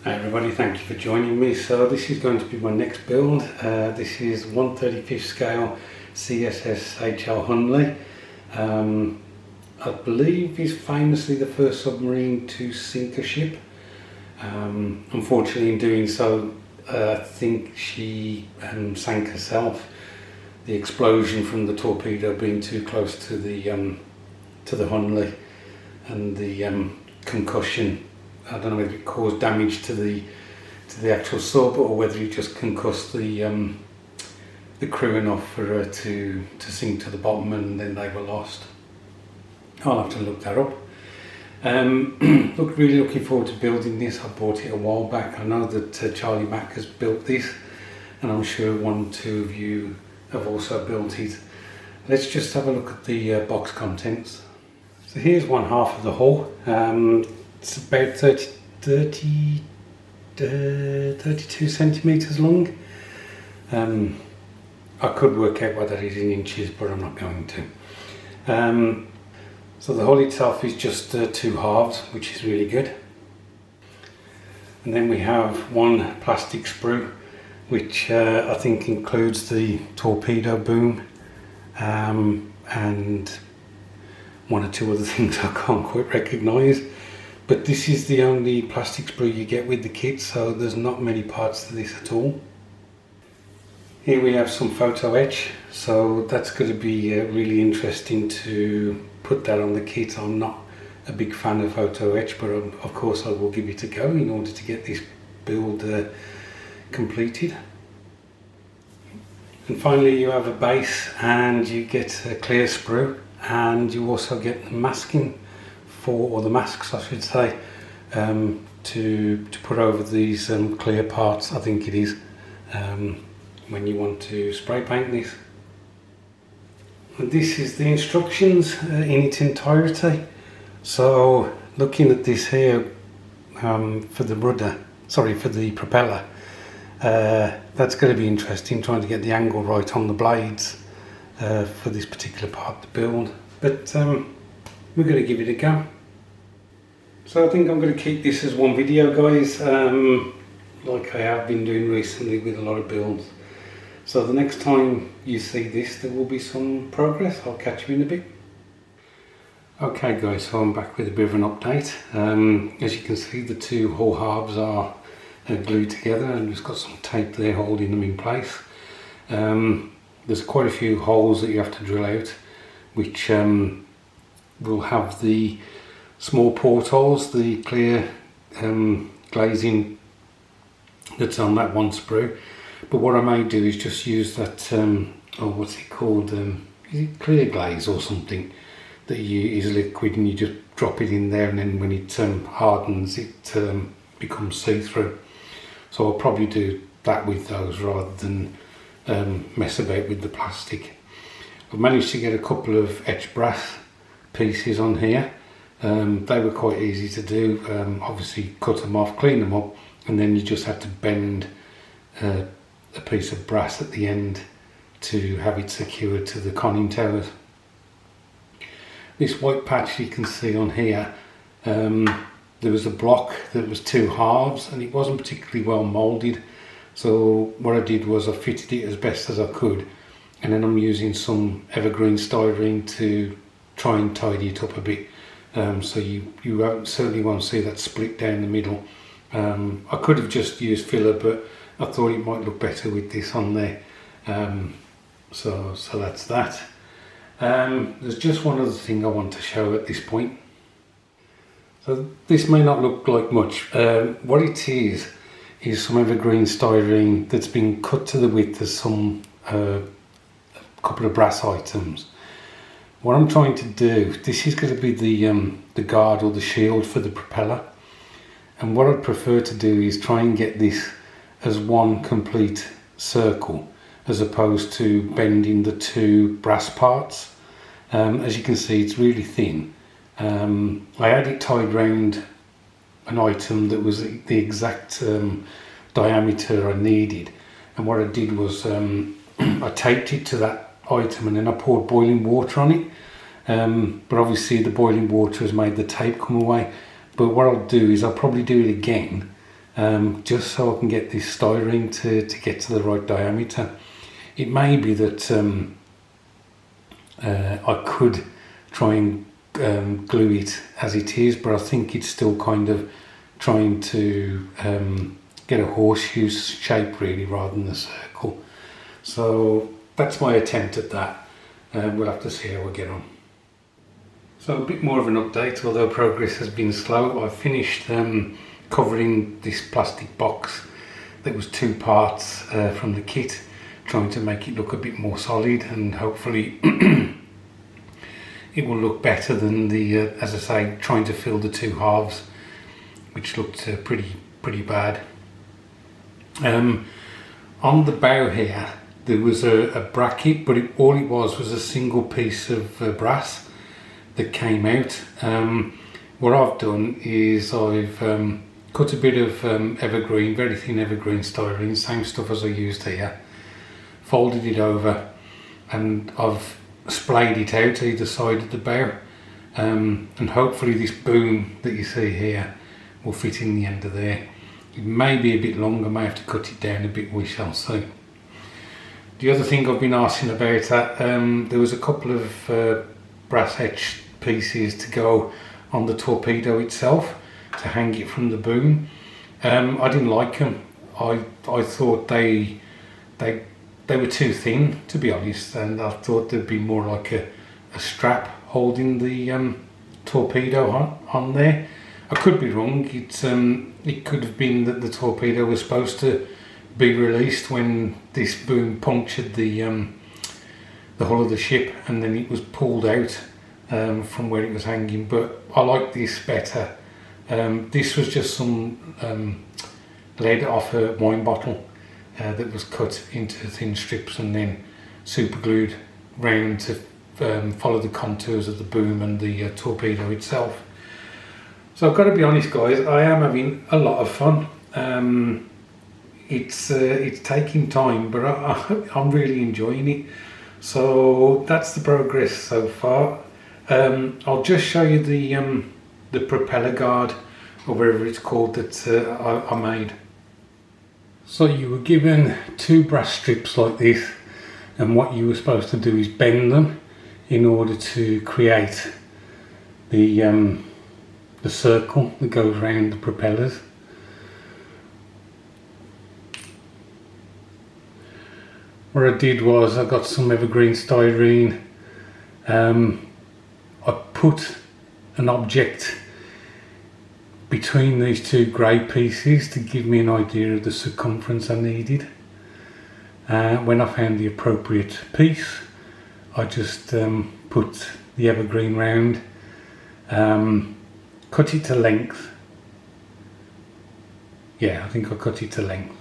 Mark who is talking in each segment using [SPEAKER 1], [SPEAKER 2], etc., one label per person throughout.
[SPEAKER 1] Hi everybody, thank you for joining me. So this is going to be my next build. This is 1/35 scale CSS HL Hunley. I believe he's famously the first submarine to sink a ship. Unfortunately in doing so, I think she sank herself. The explosion from the torpedo being too close to the Hunley, and the concussion. I don't know whether it caused damage to the actual sub or whether it just concussed the crew enough for her to sink to the bottom, and then they were lost. I'll have to look that up. Really looking forward to building this. I bought it a while back. I know that Charlie Mack has built this, and I'm sure one or two of you have also built it. Let's just have a look at the box contents. So here's one half of the hull. It's about 32 centimetres long. I could work out what that is in inches, but I'm not going to. So the hull itself is just two halves, which is really good. And then we have one plastic sprue, which I think includes the torpedo boom and one or two other things I can't quite recognise. But this is the only plastic sprue you get with the kit, so there's not many parts to this at all. Here we have some photo etch, so that's going to be really interesting to put that on the kit. I'm not a big fan of photo etch, but of course I will give it a go in order to get this build completed. And finally you have a base, and you get a clear sprue, and you also get the masking or the masks I should say, to put over these clear parts, I think it is, when you want to spray paint this. And this is the instructions in its entirety. So looking at this here, for the propeller, that's going to be interesting, trying to get the angle right on the blades for this particular part to build. But we're going to give it a go. So I think I'm going to keep this as one video, guys, like I have been doing recently with a lot of builds. So the next time you see this, there will be some progress. I'll catch you in a bit. Okay guys, so I'm back with a bit of an update. As you can see, the two hull halves are glued together, and just got some tape there holding them in place. There's quite a few holes that you have to drill out, which will have the small portholes, the clear glazing that's on that one sprue. But what I may do is just use that, what's it called, is it clear glaze or something, that is liquid, and you just drop it in there, and then when it hardens it becomes see-through. So I'll probably do that with those rather than mess about with the plastic. I've managed to get a couple of etched brass pieces on here. They were quite easy to do. Obviously cut them off, clean them up, and then you just had to bend a piece of brass at the end to have it secured to the conning towers. This white patch you can see on here, there was a block that was two halves, and it wasn't particularly well moulded. So what I did was I fitted it as best as I could, and then I'm using some evergreen styrene to try and tidy it up a bit, so you certainly won't see that split down the middle. I could have just used filler, but I thought it might look better with this on there. So that's that. There's just one other thing I want to show at this point. So this may not look like much. What it is some evergreen styrene that's been cut to the width as some couple of brass items. What I'm trying to do, this is going to be the guard or the shield for the propeller, and what I'd prefer to do is try and get this as one complete circle, as opposed to bending the two brass parts. As you can see, it's really thin. I had it tied round an item that was the exact diameter I needed, and what I did was I taped it to that item, and then I poured boiling water on it, but obviously the boiling water has made the tape come away. But what I'll do is I'll probably do it again just so I can get this styrene to get to the right diameter. It may be that I could try and glue it as it is, but I think it's still kind of trying to get a horseshoe shape really rather than a circle. So that's my attempt at that. We'll have to see how we get on. So a bit more of an update, although progress has been slow. I've finished covering this plastic box that was 2 parts from the kit, trying to make it look a bit more solid, and hopefully it will look better than the, as I say, trying to fill the 2 halves, which looked pretty bad. On the bow here, there was a bracket, but all it was a single piece of brass that came out. What I've done is I've cut a bit of evergreen, very thin evergreen styrene, same stuff as I used here, folded it over, and I've splayed it out either side of the bow, and hopefully this boom that you see here will fit in the end of there. It may be a bit long, I may have to cut it down a bit, we shall see. The other thing I've been asking about, there was a couple of brass etched pieces to go on the torpedo itself to hang it from the boom. I didn't like them. I thought they were too thin, to be honest, and I thought there'd be more like a strap holding the torpedo on there. I could be wrong. It could have been that the torpedo was supposed to be released when this boom punctured the hull of the ship, and then it was pulled out from where it was hanging. But I like this better. This was just some lead off a wine bottle that was cut into thin strips and then super glued round to follow the contours of the boom and the torpedo itself. So I've got to be honest, guys, I am having a lot of fun. It's taking time, but I'm really enjoying it. So that's the progress so far. I'll just show you the propeller guard, or whatever it's called, that I made. So you were given 2 brass strips like this, and what you were supposed to do is bend them in order to create the circle that goes around the propellers. What I did was I got some evergreen styrene. I put an object between these 2 grey pieces to give me an idea of the circumference I needed. When I found the appropriate piece, I just put the evergreen round, cut it to length. Yeah, I think I cut it to length.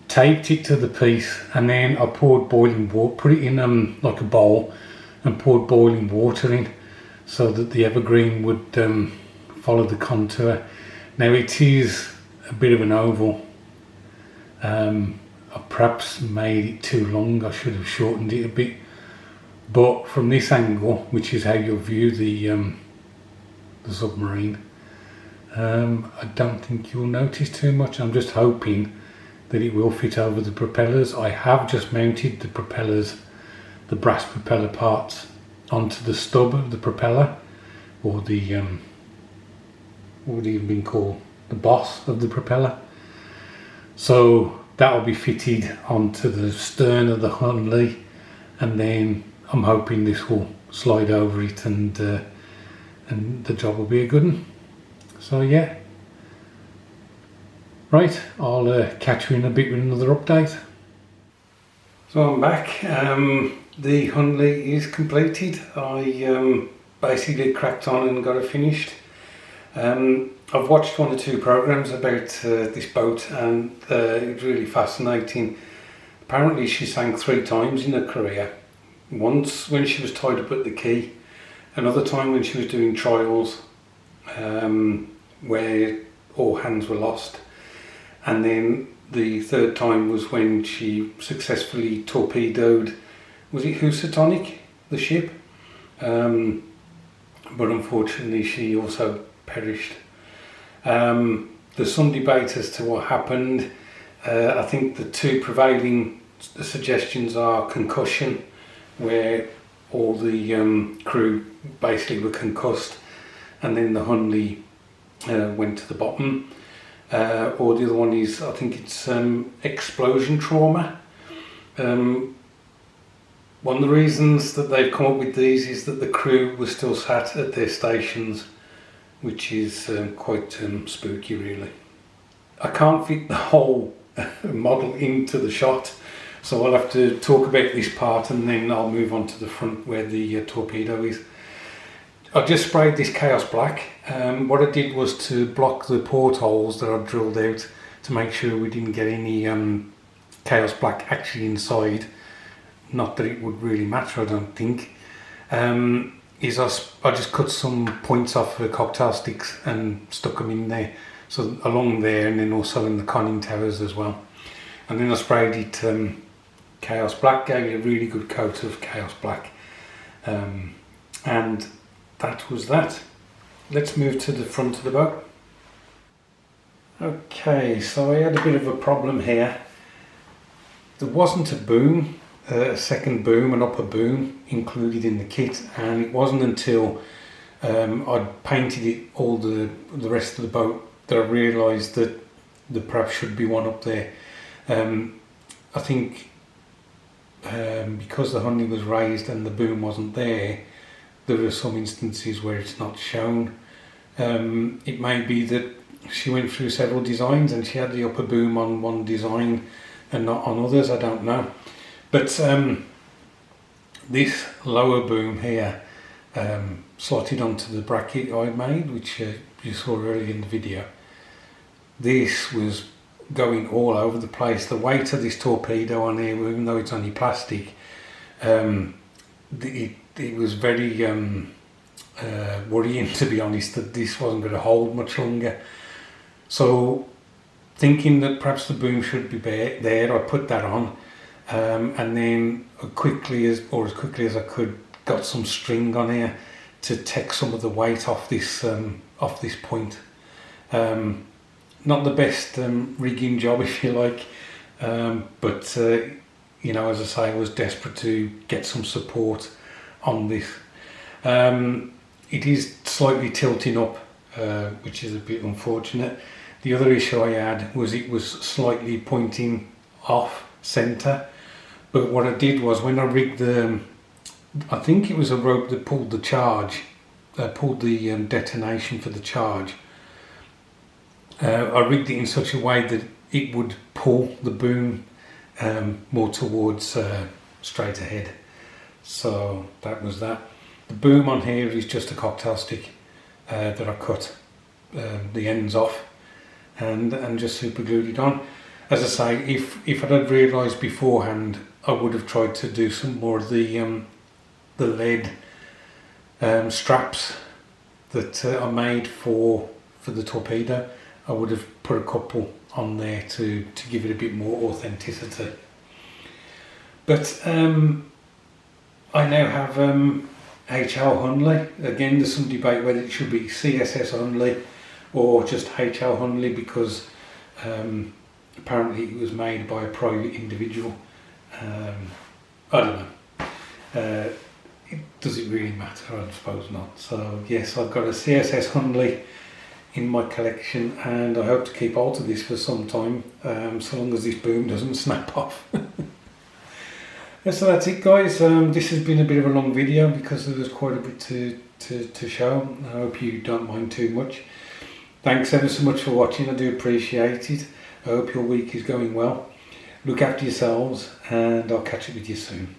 [SPEAKER 1] Taped it to the piece, and then I poured boiling water, put it in like a bowl, and poured boiling water in so that the evergreen would follow the contour. Now it is a bit of an oval. I perhaps made it too long. I should have shortened it a bit, but from this angle, which is how you'll view the submarine, I don't think you'll notice too much. I'm just hoping that it will fit over the propellers. I have just mounted the propellers, the brass propeller parts, onto the stub of the propeller, or the what would it even been called, the boss of the propeller. So that will be fitted onto the stern of the Hunley, and then I'm hoping this will slide over it, and the job will be a good one. So yeah, right, I'll catch you in a bit with another update. So I'm back. The Hunley is completed. I basically cracked on and got it finished. I've watched 1 or 2 programs about this boat, and it's really fascinating. Apparently she sank 3 times in her career. Once when she was tied up at the quay, another time when she was doing trials where all hands were lost, and then the 3rd time was when she successfully torpedoed, was it Housatonic, the ship? But unfortunately she also perished. There's some debate as to what happened. I think the two prevailing suggestions are concussion, where all the crew basically were concussed, and then the Hunley went to the bottom. Or the other one is, I think it's explosion trauma. One of the reasons that they've come up with these is that the crew was still sat at their stations, which is quite spooky really. I can't fit the whole model into the shot, so I'll have to talk about this part and then I'll move on to the front where the torpedo is. I just sprayed this Chaos Black. What I did was to block the portholes that I drilled out to make sure we didn't get any Chaos Black actually inside. Not that it would really matter, I don't think. I just cut some points off the cocktail sticks and stuck them in there, so along there, and then also in the conning towers as well. And then I sprayed it Chaos Black, gave it a really good coat of Chaos Black, and that was that. Let's move to the front of the boat. Okay, so I had a bit of a problem here. There wasn't a boom, a second boom, an upper boom included in the kit, and it wasn't until I'd painted it all the rest of the boat that I realised that there perhaps should be one up there. I think because the Hunley was raised and the boom wasn't there, there are some instances where it's not shown. It may be that she went through several designs and she had the upper boom on one design and not on others, I don't know. But this lower boom here slotted onto the bracket I made, which you saw earlier in the video. This was going all over the place. The weight of this torpedo on here, even though it's only plastic, it was very worrying, to be honest, that this wasn't going to hold much longer. So thinking that perhaps the boom should be there, I put that on, and then as quickly as I could, got some string on here to take some of the weight off this point. Not the best rigging job, if you like, but you know, as I say, I was desperate to get some support on this. It is slightly tilting up, which is a bit unfortunate. The other issue I had was it was slightly pointing off centre, but what I did was when I rigged I think it was a rope that pulled the charge, pulled the detonation for the charge. I rigged it in such a way that it would pull the boom more towards straight ahead. So that was that. The boom on here is just a cocktail stick that I cut the ends off and just super glued it on. As I say, if I had realised beforehand, I would have tried to do some more of the lead straps that I made for the torpedo. I would have put a couple on there to give it a bit more authenticity. But I now have HL Hunley. Again, there's some debate whether it should be CSS Hunley or just HL Hunley, because apparently it was made by a private individual. I don't know. Does it really matter? I suppose not. So yes, I've got a CSS Hunley in my collection, and I hope to keep hold of this for some time, so long as this boom doesn't snap off. So that's it, guys. This has been a bit of a long video because there was quite a bit to show. I hope you don't mind too much. Thanks ever so much for watching. I do appreciate it. I hope your week is going well. Look after yourselves, and I'll catch up with you soon.